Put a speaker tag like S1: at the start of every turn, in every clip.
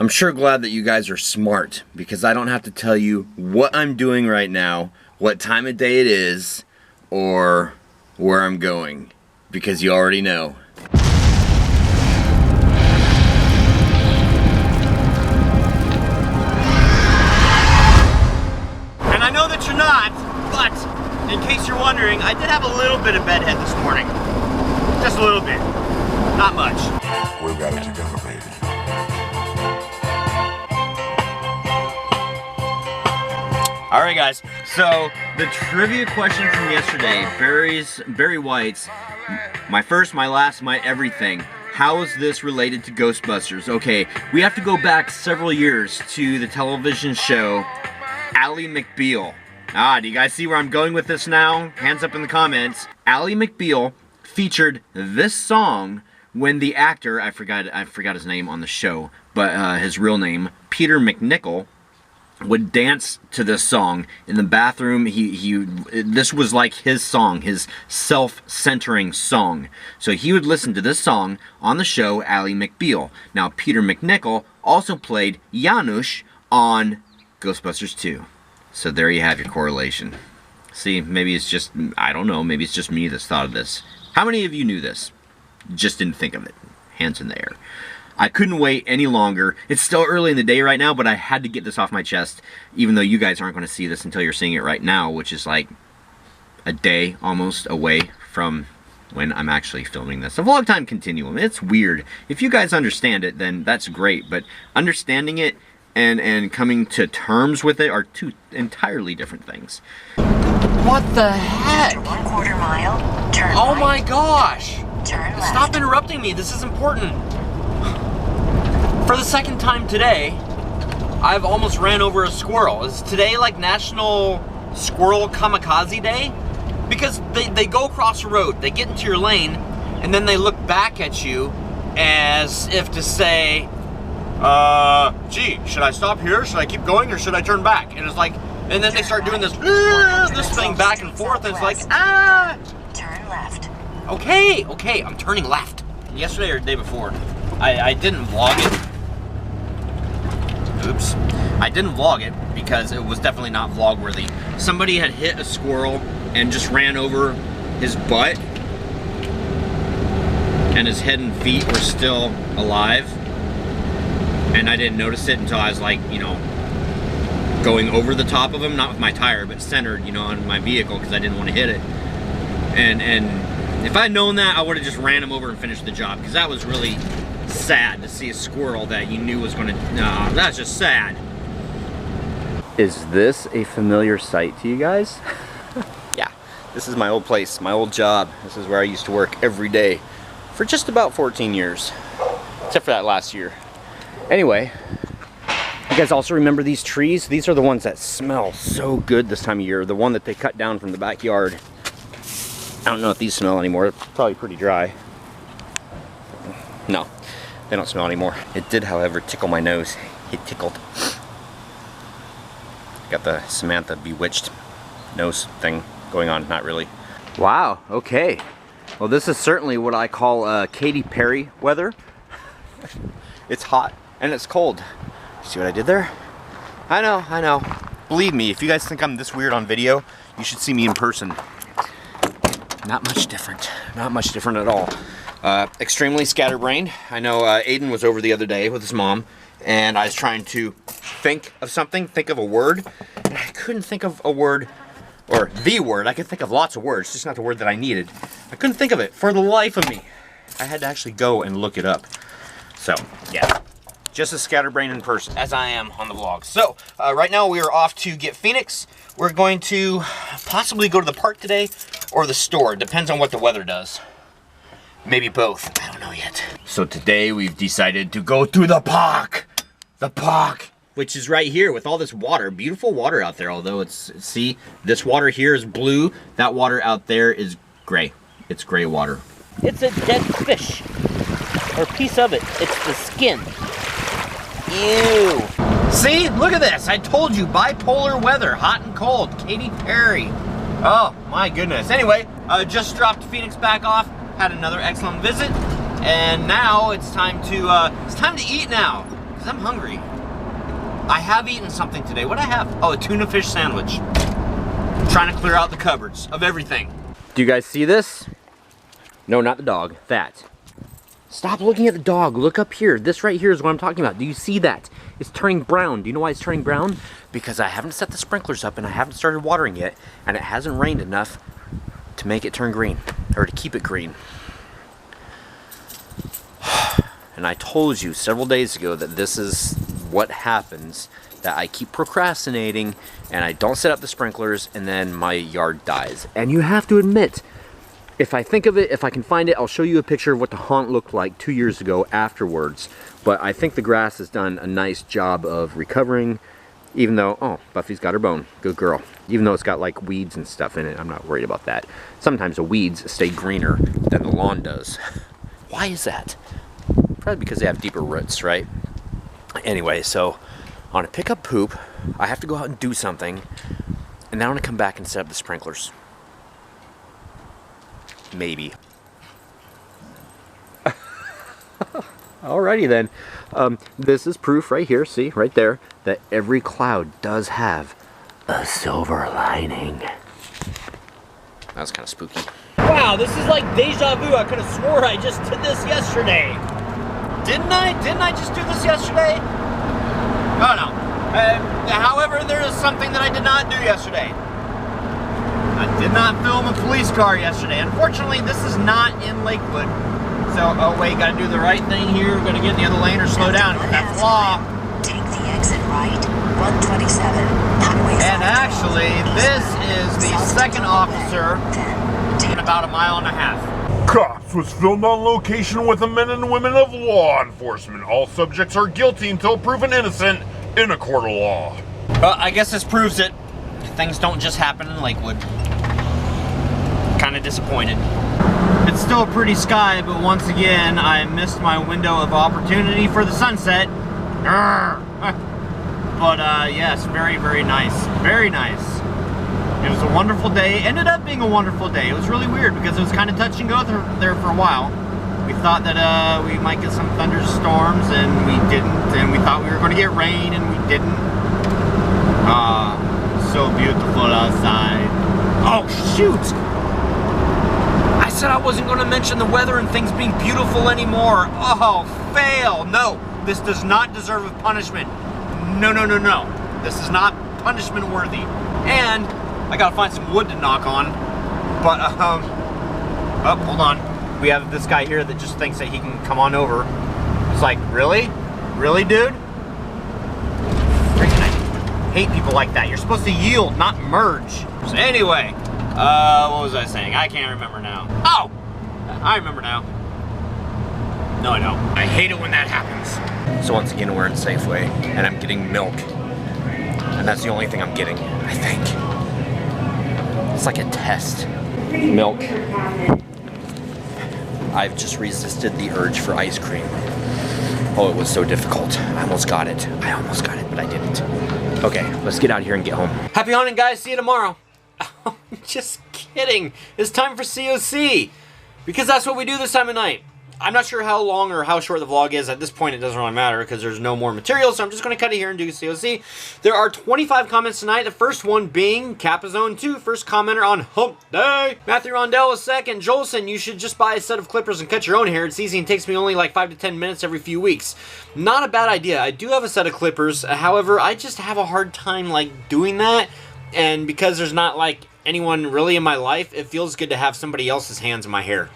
S1: I'm sure glad that you guys are smart, because I don't have to tell you what I'm doing right now, what time of day it is, or where I'm going, because you already know. And I know that you're not, but in case you're wondering, I did have a little bit of bedhead this morning. Just a little bit. Not much.
S2: We've got it together, baby.
S1: Alright guys, so the trivia question from yesterday, Barry White's, my first, my last, my everything. How is this related to Ghostbusters? Okay, we have to go back several years to the television show Ally McBeal. Do you guys see where I'm going with this now? Hands up in the comments. Ally McBeal featured this song when the actor, I forgot his name on the show, but his real name, Peter MacNicol, would dance to this song in the bathroom. This was like his song, his self-centering song. So he would listen to this song on the show Ally McBeal. Now Peter MacNicol also played Janusz on Ghostbusters 2. So there you have your correlation. See, maybe it's just, I don't know, maybe it's just me that's thought of this. How many of you knew this? Just didn't think of it. Hands in the air. I couldn't wait any longer. It's still early in the day right now, but I had to get this off my chest, even though you guys aren't going to see this until you're seeing it right now, which is like a day almost away from when I'm actually filming this. A vlog time continuum. It's weird. If you guys understand it, then that's great, but understanding it and coming to terms with it are two entirely different things.
S3: What the heck?
S4: 1/4 mile, turn
S3: Oh
S4: right.
S3: my gosh!
S4: Turn left.
S3: Stop interrupting me, this is important. For the second time today, I've almost ran over a squirrel. Is today like National Squirrel Kamikaze Day? Because they go across the road, they get into your lane, and then they look back at you as if to say, gee, should I stop here? Should I keep going, or should I turn back? And it's like, and then they start doing this thing back and forth, and it's like,
S4: Turn left.
S3: Okay, I'm turning left. Yesterday or the day before, I didn't vlog it. Oops. I didn't vlog it because it was definitely not vlog worthy. Somebody had hit a squirrel and just ran over his butt, and his head and feet were still alive. And I didn't notice it until I was like, you know, going over the top of him, not with my tire, but centered, you know, on my vehicle because I didn't want to hit it. And if I had known that, I would have just ran him over and finished the job, because that was really sad to see a squirrel that you knew was going to, no, that's just sad. Is this a familiar sight to you guys? Yeah, this is my old place, my old job. This is where I used to work every day for just about 14 years, except for that last year. Anyway, you guys also remember these trees? These are the ones that smell so good this time of year. The one that they cut down from the backyard. I don't know if these smell anymore. They're probably pretty dry. No, they don't smell anymore. It did, however, tickle my nose. It tickled. Got the Samantha Bewitched nose thing going on. Not really. Wow, okay. Well, this is certainly what I call Katy Perry weather. It's hot and it's cold. See what I did there? I know. Believe me, if you guys think I'm this weird on video, you should see me in person. Not much different. Not much different at all. Extremely scatterbrained. I know Aiden was over the other day with his mom, and I was trying to think of something, think of a word, and I couldn't think of a word, or the word. I could think of lots of words, just not the word that I needed. I couldn't think of it for the life of me. I had to actually go and look it up. So, yeah. Just as scatterbrained in person as I am on the vlog. So, right now we are off to get Phoenix. We're going to possibly go to the park today or the store. Depends on what the weather does. Maybe both. I don't know yet. So today we've decided to go to the park. The park. Which is right here with all this water. Beautiful water out there. Although it's, see, this water here is blue. That water out there is gray. It's gray water. It's a dead fish. Or a piece of it. It's the skin. Ew. See, look at this. I told you, bipolar weather, hot and cold. Katy Perry. Oh my goodness. Anyway, just dropped Phoenix back off. Had another excellent visit, and now it's time to eat now.
S1: because I'm hungry. I have eaten something today. What I have? Oh, a tuna fish sandwich. I'm trying to clear out the cupboards of everything.
S3: Do you guys see this? No, not the dog. That. Stop looking at the dog. Look up here. This right here is what I'm talking about. Do you see that? It's turning brown. Do you know why it's turning brown? Because I haven't set the sprinklers up and I haven't started watering it, and it hasn't rained enough to make it turn green, or to keep it green. And I told you several days ago that this is what happens, that I keep procrastinating and I don't set up the sprinklers and then my yard dies. And you have to admit, if I think of it, if I can find it, I'll show you a picture of what the haunt looked like 2 years ago afterwards. But I think the grass has done a nice job of recovering, even though, oh, Buffy's got her bone. Good girl. Even though it's got like weeds and stuff in it, I'm not worried about that. Sometimes the weeds stay greener than the lawn does. Why is that? Probably because they have deeper roots, right? Anyway, so I want to pick up poop. I have to go out and do something. And then I want to come back and set up the sprinklers. Maybe. Alrighty then. This is proof right here, see, right there, that every cloud does have a silver lining. That was kind of spooky.
S1: Wow, this is like deja vu. I could have swore I just did this yesterday. Didn't I? Didn't I just do this yesterday? Oh no. However, there is something that I did not do yesterday. I did not film a police car yesterday. Unfortunately, this is not in Lakewood. So, oh wait, gotta do the right thing here. Gotta get in the other lane or slow down. That's law.
S4: Take the exit right, 127, highway.
S1: And actually, this is the second officer in about a mile and a half.
S2: Cops was filmed on location with the men and women of law enforcement. All subjects are guilty until proven innocent in a court of law.
S1: Well, I guess this proves it. Things don't just happen in Lakewood. Kind of disappointed. It's still a pretty sky, but once again, I missed my window of opportunity for the sunset. But yes, very, very nice. Very nice. It was a wonderful day. Ended up being a wonderful day. It was really weird because it was kind of touch and go there for a while. We thought that we might get some thunderstorms, and we didn't. And we thought we were going to get rain, and we didn't. So beautiful outside. Oh, shoot! I said I wasn't going to mention the weather and things being beautiful anymore. Oh, fail. No, this does not deserve a punishment. No, no, no, no. This is not punishment worthy. And I gotta find some wood to knock on. But, oh, hold on. We have this guy here that just thinks that he can come on over. It's like, really? Really, dude? Freaking, I hate people like that. You're supposed to yield, not merge. So anyway, what was I saying? I can't remember now. Oh! I remember now. No, I don't. I hate it when that happens.
S3: So once again, we're in Safeway, and I'm getting milk. And that's the only thing I'm getting, I think. It's like a test. Milk. I've just resisted the urge for ice cream. Oh, it was so difficult. I almost got it. I almost got it, but I didn't. Okay, let's get out of here and get home.
S1: Happy hunting, guys. See you tomorrow. Just kidding. It's time for COC. Because that's what we do this time of night. I'm not sure how long or how short the vlog is. At this point, it doesn't really matter because there's no more material, so I'm just going to cut it here and do COC. There are 25 comments tonight. The first one being Capazone2, first commenter on Hump Day. Matthew Rondell is second. Jolson, you should just buy a set of clippers and cut your own hair. It's easy and takes me only like 5 to 10 minutes every few weeks. Not a bad idea. I do have a set of clippers. However, I just have a hard time like doing that. And because there's not like anyone really in my life, it feels good to have somebody else's hands in my hair.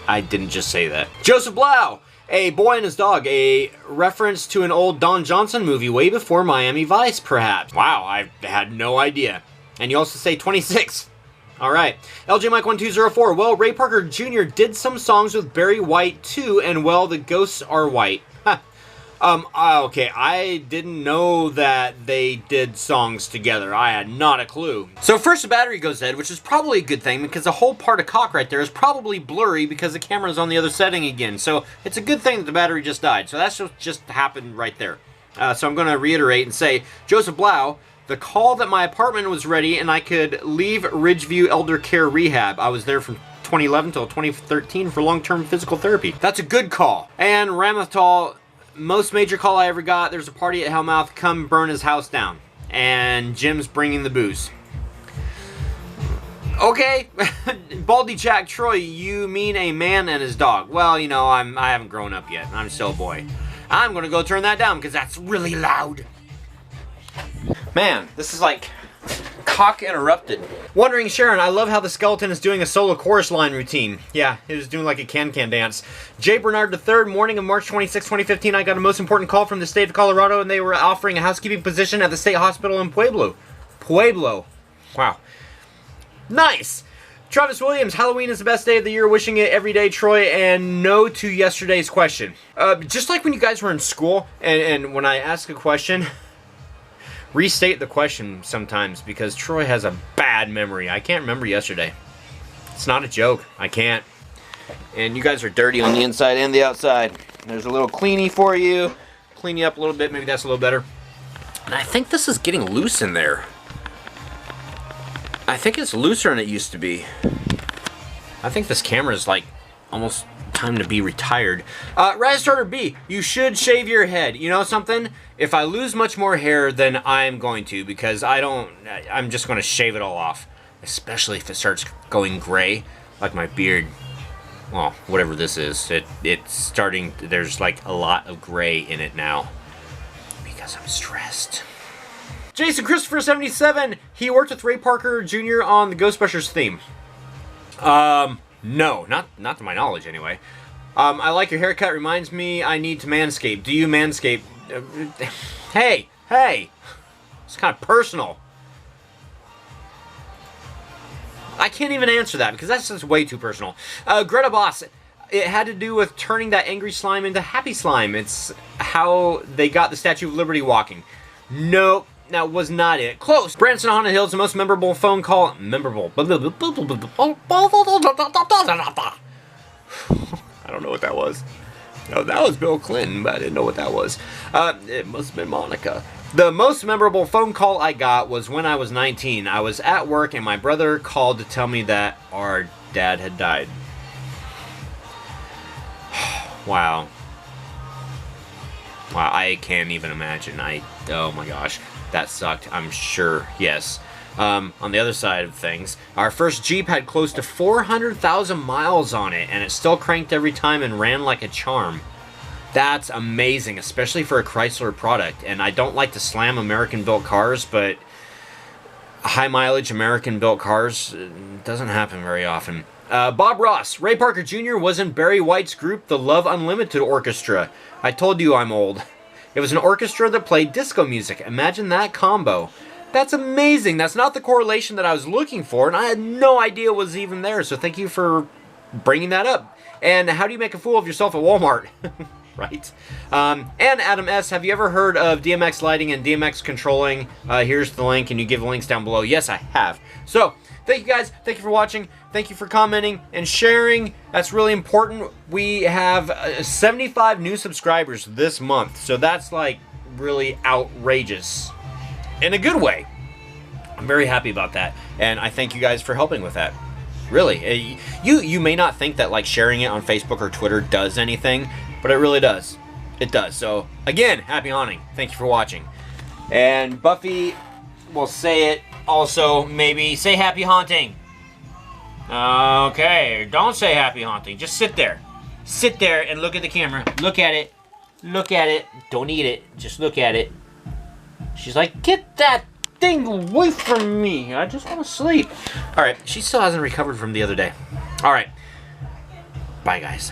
S1: I didn't just say that. Joseph Blau, A Boy and His Dog, a reference to an old Don Johnson movie way before Miami Vice, perhaps. Wow, I had no idea. And you also say 26. Alright. LJ Mike 1204, well, Ray Parker Jr. did some songs with Barry White too, and well, the ghosts are white. Huh. Okay, I didn't know that they did songs together. I had not a clue. So first the battery goes dead, which is probably a good thing because the whole part of cock right there is probably blurry because the camera's on the other setting again. So it's a good thing that the battery just died. So that's just happened right there. So I'm going to reiterate and say, Joseph Blau, the call that my apartment was ready and I could leave Ridgeview Elder Care Rehab. I was there from
S3: 2011 till 2013 for long-term physical therapy. That's a good call. And Ramethtal, most major call I ever got, there's a party at Hellmouth, come burn his house down. And Jim's bringing the booze. Okay, Baldy Jack Troy, you mean a man and his dog. Well, you know, I haven't grown up yet. I'm still a boy. I'm gonna go turn that down because that's really loud. Man, this is like cock interrupted. Wondering Sharon, I love how the skeleton is doing a solo chorus line routine. Yeah, he was doing like a can-can dance. J. Bernard III, morning of March 26, 2015, I got a most important call from the state of Colorado and they were offering a housekeeping position at the state hospital in Pueblo. Wow. Nice! Travis Williams, Halloween is the best day of the year, wishing it every day, Troy, and no to yesterday's question. Just like when you guys were in school, and when I ask a question, restate the question sometimes, because Troy has a bad memory. I can't remember yesterday. It's not a joke. I can't. And you guys are dirty on the inside and the outside. There's a little cleanie for you. Clean you up a little bit, maybe that's a little better. And I think this is getting loose in there. I think it's looser than it used to be. I think this camera is like almost time to be retired. Radstarter B, you should shave your head. You know something? If I lose much more hair, then I'm going to, because I'm just going to shave it all off. Especially if it starts going gray, like my beard. Well, whatever this is. It's starting, there's like a lot of gray in it now. Because I'm stressed. Jason Christopher 77, he worked with Ray Parker Jr. on the Ghostbusters theme. No, not to my knowledge anyway. I like your haircut, reminds me I need to manscape. Do you manscape? Hey, it's kind of personal. I can't even answer that because that's just way too personal. Greta Boss, it had to do with turning that angry slime into happy slime. It's how they got the Statue of Liberty walking. Nope. That was not it. Close. Branson Haunted Hills, the most memorable phone call. Memorable. I don't know what that was. No, that was Bill Clinton, but I didn't know what that was. It must have been Monica. The most memorable phone call I got was when I was 19. I was at work and my brother called to tell me that our dad had died. Wow. Wow, I can't even imagine. Oh my gosh. That sucked, I'm sure, yes. On the other side of things, our first Jeep had close to 400,000 miles on it, and it still cranked every time and ran like a charm. That's amazing, especially for a Chrysler product. And I don't like to slam American-built cars, but high-mileage American-built cars doesn't happen very often. Bob Ross, Ray Parker Jr. was in Barry White's group, the Love Unlimited Orchestra. I told you I'm old. It was an orchestra that played disco music. Imagine that combo. That's amazing. That's not the correlation that I was looking for, and I had no idea it was even there, so thank you for bringing that up. And how do you make a fool of yourself at Walmart? Right? And Adam S., have you ever heard of DMX lighting and DMX controlling? Here's the link, and you give links down below. Yes, I have. So, thank you guys. Thank you for watching. Thank you for commenting and sharing. That's really important. We have 75 new subscribers this month, so that's like really outrageous in a good way. I'm very happy about that, and I thank you guys for helping with that. Really, you may not think that like sharing it on Facebook or Twitter does anything, but it really does. It does. So again, happy haunting. Thank you for watching. And Buffy will say it also. Maybe say happy haunting. Okay, don't say happy haunting. Just sit there. Sit there and look at the camera. Look at it. Look at it. Don't eat it. Just look at it. She's like, get that thing away from me. I just want to sleep. All right, she still hasn't recovered from the other day. All right. Bye, guys.